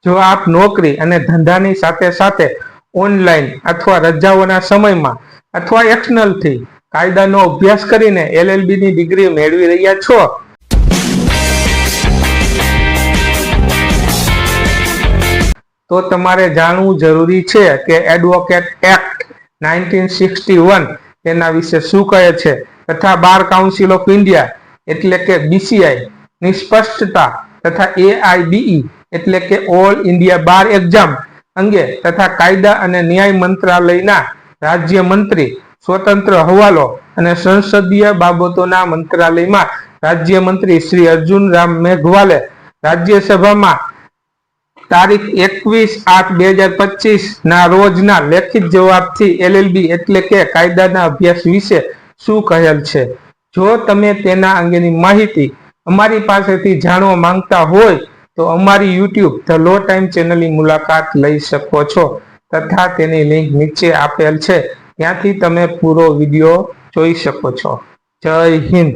જો આપ નોકરી અને ધંધાની સાથે સાથે ઓનલાઈન અથવા રજાઓના સમયમાં અથવા એક્સટર્નલથી કાયદાનો અભ્યાસ કરીને LLB ની ડિગ્રી મેળવી રહ્યા છો તો તમારે જાણવું જરૂરી છે કે એડવોકેટ એક્ટ 1961 તેના વિશે શું કહે છે તથા બાર કાઉન્સિલ ઓફ ઇન્ડિયા એટલે કે BCI ની સ્પષ્ટતા તથા AIBE એટલે કે ઓલ ઇન્ડિયા બાર એક્ઝામ અંગે તથા કાયદા અને ન્યાય મંત્રાલયના રાજ્ય મંત્રી સ્વતંત્ર હવાલો અને સંસદીય બાબતોના મંત્રાલયમાં રાજ્ય મંત્રી શ્રી અર્જુન રામ મેઘવાલે રાજ્યસભામાં તારીખ 21/8/2025 ના રોજના લેખિત જવાબથી LLB એટલે કે કાયદાના અભ્યાસ વિશે શું કહેલ છે। જો તમે તેના અંગેની માહિતી અમારી પાસેથી જાણવા માંગતા હોય તો અમારી YouTube ધ લો ટાઈમ ચેનલની મુલાકાત લઈ શકો છો તથા તેની લિંક નીચે આપેલ છે ત્યાંથી તમે પૂરો વિડીયો જોઈ શકો છો। જય હિન્દ।